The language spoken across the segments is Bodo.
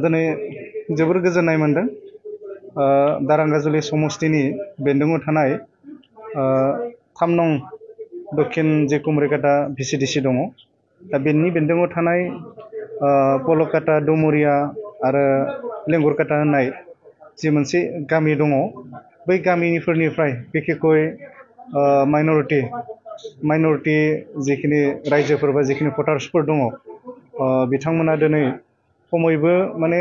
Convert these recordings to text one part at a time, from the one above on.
दिनै जोबोर गोजोननाय मोनदों। दारांगाजुलि समस्तिनि बेन्दोङाव थानाय 3 नं दक्षिण जे कुमरिकाटा भिसिडिसि दङ। दा बेनि बेन्दोङाव थानाय पलकाटा, डुमुरिया आरो लेंगुरकाटा होननाय जि मोनसे गामि दङ, बै गामिफोरनिफ्राय बिखेखय माइनरिटि जिखिनि रायजोफोर बा जिखिनि भटार्सफोर दङ, बिथांमोना दिनै खमैबो माने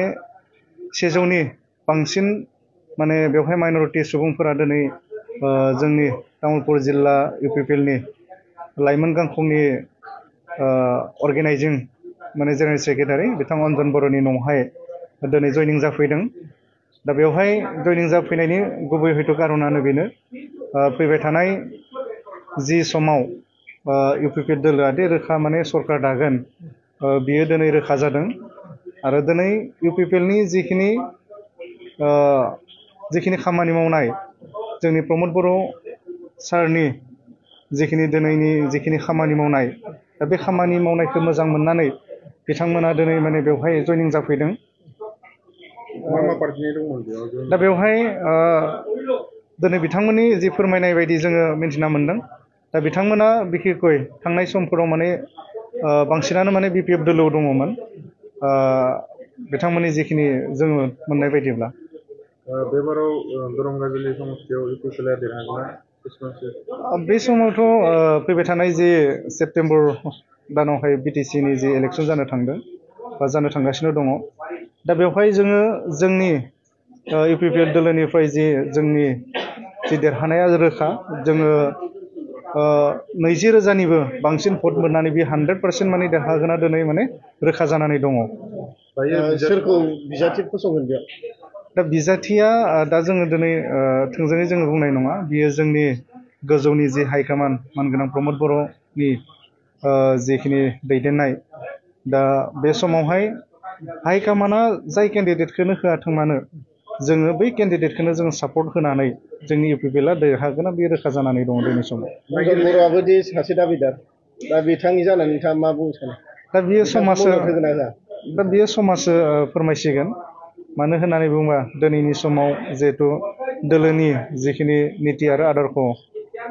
100नि बांसिन माने बेवहाय माइनरिटि सुबुंफोरा दिनै जोंनि तामुलपुर जिल्ला इउपिपिएलनि लाइमोन गांखंनि अर्गेनाइजिं माने जेनेरेल सेक्रेटारि बिथां अन्जन बर'नि न'आवहाय दिनै जइनिं जाफैदों। दा बेवहाय जइनिं जाफैनायनि गुबै हयथ' कारनानो बेनो, फैबाय थानाय जि समाव इउपिपिएल दोलोआदि रोखा माने सरकार दागोन, बियो दिनै रोखा जादों। आरो दिनै इउपिपिएलनि जिखिनि खामानि मावनाय, जोंनि प्रमद बर' सारनि जिखिनि दिनैनि जिखिनि खामानि मावनाय, दा बे खामानि मावनायखौ मोजां मोननानै बिथांमोना दिनै माने बेवहाय जइनिं जाफैदों। दा बेवहाय दिनै बिथांमोननि जि फोरमायनाय बायदि जोङो मिन्थिना मोन्दों। दा बिथांमोना बिखेखय थांनाय समफोराव माने बांसिनानो माने बिपिएफ दोलोआव दङमोन, बिथांमोननि जिखिनि जोङो मोननाय बायदिब्ला। बेबाराव दारांगाजुलि समस्तियाव इउपिपिएलआ देरहागोन बे समावथ' फैबाय थानाय जे सेप्तेम्बर दानावहाय बिटिसिनि जि इलेक्सन जानो थांदों बा जानो थांगासिनो दङ, दा बेवहाय जोङो जोंनि इउपिपिएल दोलोनिफ्राय जोंनि जि देरहानाया रोखा, जोङो 20,000निबो बांसिन भट मोननानै बे 100% माने देरहागोना दिनै माने रोखा जानानै दङ। सोरखौ बिजाथि फसंगोन बेयाव? दा बिजाथिया दा जोङो दिनै थोंजोङै जोङो बुंनाय नङा। बियो जोंनि गोजौनि जि हाइकमान मानगोनां प्रमद बर'नि जिखिनि दैदेननाय, दा बे समावहाय हाइकमाना जाय केन्डिडेटखौनो होआथों मानो, जोङो बै केन्डिडेटखौनो जोङो सापर्ट होनानै जोंनि इउपिपिएलआ देरहागोना बे रोखा जानानै दङ दिनै समाव। अन्जन बर'आबो दि सासे दाबिदार, दा बिथांनि जानानै नोंथाङा मा बुंनो सानो? दा बियो समाजो फोरमायसिगोन। मानो होननानै बुङोबा दिनैनि समाव जिहेथु दोलोनि जिखिनि निति आरो आदर्श,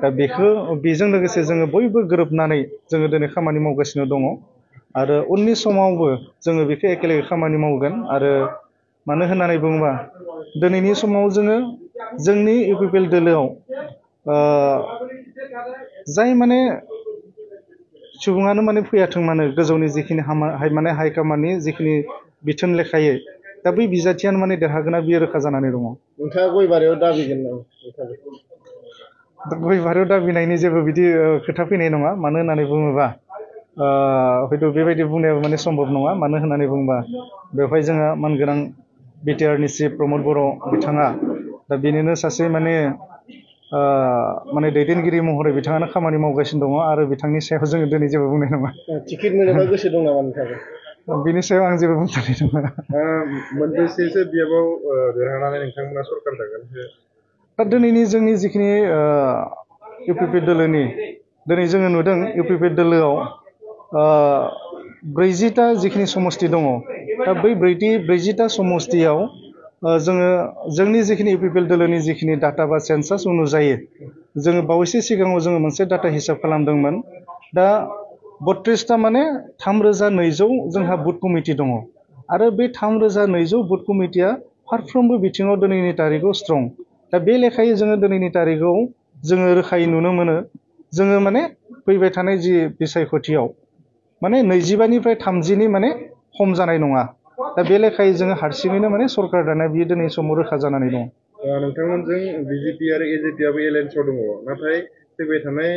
दा बेजों लोगोसे जोङो बयबो गोरोबनानै जोङो दिनै खामानि मावगासिनो दङ। आरो उननि समावबो जोङो बेखौ एखेलगे खामानि मावगोन। आरो मानो होननानै बुङोबा दिनैनि समाव जोङो जोंनि इउपिपिएल दोलोआव जाय माने सुबुङानो माने फैयाथों मानो, गोजौनि जिखिनि माने हाइकमान्डनि जिखिनि बिथोन लेखायै, दा बै बिजाथियानो माने देरहागोना बियो रोखा जानानै दङ। नोंथाङा गयबारियाव दाबिगोन नामा? गयबारियाव दाबिनायनि जेबो बिदि खोथा फैनाय नङा। मानो होननानै बुङोबा हयथ' बेबायदि बुंनायाबो माने सम्भब नङा। मानो होननानै बुङोबा बेवहाय जोंहा मानगोनां बिटिआरनि चिफ प्रमद बर' बिथाङा, दा बेनिनो सासे माने दैदेनगिरि महरै बिथाङानो खामानि मावगासिनो दङ। आरो बिथांनि सायाव जोङो दिनै जेबो बुंनाय नङा। टिकेट मोनोबा गोसो दं नामा नोंथाङा? बिनि सायाव आं जेबो बुंथ'नाय नङा। मोनबेसेसो बियाबाव देरहानानै नोंथांमोना सरकार दागोन? दा दिनैनि जोंनि जिखिनि इउपिपिएल दोलोनि, दिनै जोङो नुदों इउपिपिएल दोलोआव 40टा जिखिनि समस्ति दङ, दा बै 40टा समस्तियाव जोङो जोंनि जिखिनि इउपिपिएल दोलोनि जिखिनि डाटा बा सेन्सास अनुजायै जोङो बावैसो सिगाङाव जोङो मोनसे डाटा हिसाब खालामदोंमोन। दा 32टा माने 3,200 जोंहा बुथ कमिटि दङ। आरो बे 3,200 बुथ कमिटिया फारफ्रोमबो बिथिङाव दिनैनि तारिखआव स्ट्रं। दा बे लेखायै जोङो दिनैनि तारिखआव जोङो रोखायै नुनो मोनो, जोङो माने फैबाय थानाय जि बिसायख'थियाव माने 25निफ्राय 30नि माने खम जानाय नङा। दा बे लेखायै जोङो हारसिङैनो माने सरकार दानाया बियो दिनै समाव रोखा जानानै दङ। नोंथांमोनजों बिजेपि आरो एजेपिआबो एलायन्सआव दङ, नाथाय फैबाय थानाय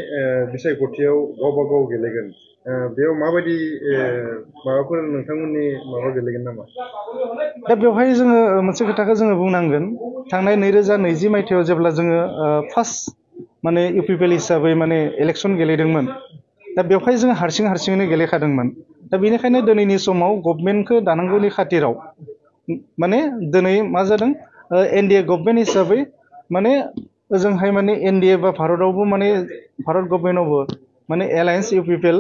बिसायख'थियाव गावबा गाव गेलेगोन। बेयाव माबायदि माबाफोर नोंथांमोननि माबा गेलेगोन नामा? दा बेवहाय जोङो मोनसे खोथाखौ जोङो बुंनांगोन। थांनाय 2020 मायथाइयाव जेब्ला जोङो फार्स्ट माने इउपिपिएल हिसाबै माने इलेक्सन गेलेदोंमोन, दा बेवहाय जोङो हारसिङैनो गेलेखादोंमोन। दा बेनिखायनो दिनैनि समाव गभर्नमेन्टखौ दानांगौनि खाथिराव माने दिनै मा जादों, एनडिए गभर्नमेन्ट हिसाबै माने ओजोंहाय माने एनडिए बा भारतआवबो माने भारत गभर्नमेन्टआवबो माने एलायन्स इउपिपिएल,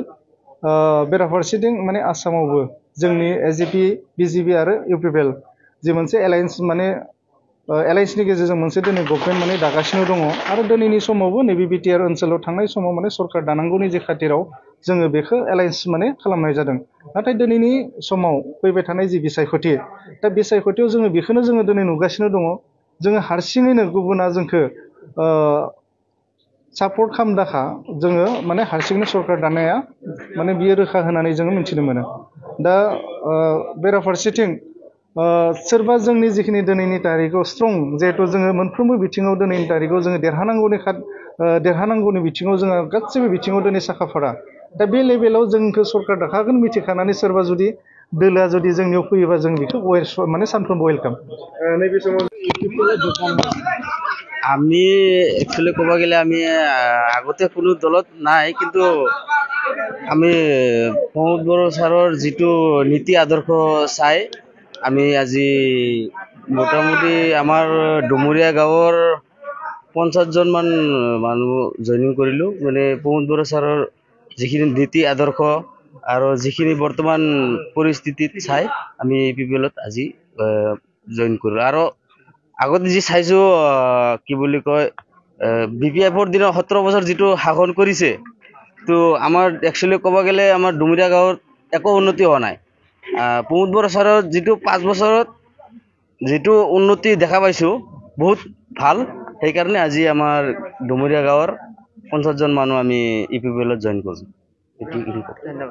बेराफारसेथिं माने आसामावबो जोंनि एजिपि बिजिपि आरो इउपिपिएल जि मोनसे एलायन्स माने एलायन्सनि गेजेरजों मोनसे दिनै गभर्नमेन्ट माने दागासिनो दङ आरो दिनैनि समावबो नैबे बिटिआर ओनसोलाव थांनाय समाव माने सरकार दानांगौनि जे खाथिराव जोङो बेखौ एलायन्स माने खालामनाय जादों नाथाय दिनैनि समाव फैबाय थानाय जि बिसायख'थि दा बिसायख'थियाव जोङो बेखौनो जोङो दिनै नुगासिनो दङ जोङो हारसिङैनो गुबुना जोंखौ सापर्ट खालामदाखा जोङो माने हारसिङैनो सरकार दानाया माने बियो रोखा होनानै जोङो मिथिनो मोनो दा बेराफारसेथिं सोरबा जोंनि जिखिनि दिनैनि तारिखआव स्ट्रं जिहेतु जोङो मोनफ्रोमबो बिथिङाव दिनैनि तारिखआव जोङो देरहानांगौनि बिथिङाव जोङो गासैबो बिथिङाव दिनै साखाफारा दा बे लेभेलाव जोंखौ सरकार दाखागोन मिथिखानानै सोरबा जुदि दोलोआ जुदि जोंनियाव फैयोबा जों बेखौ माने सानफ्रोमबो वेलकाम नैबे समाव আমি একচুয়ালি ক'ব গেলে আমি আগতে কোনো দলত নাই কিন্তু আমি প্ৰমোদ বড়ো ছাৰৰ যিটো নীতি আদৰ্শ চাই আমি আজি মোটামুটি আমাৰ ডুমুৰীয়া গাঁৱৰ 50জন মান মানুহ জইনিং কৰিলোঁ মানে প্ৰমোদ বড়ো ছাৰৰ যিখিনি নীতি আদৰ্শ আৰু যিখিনি বৰ্তমান পৰিস্থিতিত চাই আমি পিপিএলত আজি জইন কৰিলোঁ আৰু আগতে যি চাইছোঁ কি বুলি কয় BPF-ৰ দিনত 17 বছৰ যিটো শাসন কৰিছে তো আমাৰ একচুয়ালি ক'ব গেলে আমাৰ ডুমুৰীয়া গাঁৱত একো উন্নতি হোৱা নাই প্ৰমোদ বড়ো ছাৰৰ যিটো 5 বছৰত যিটো উন্নতি দেখা পাইছোঁ বহুত ভাল সেইকাৰণে আজি আমাৰ ডুমুৰীয়া গাঁৱৰ 50জন মানুহ আমি ইপিপিএলত জইন কৰিছোঁ।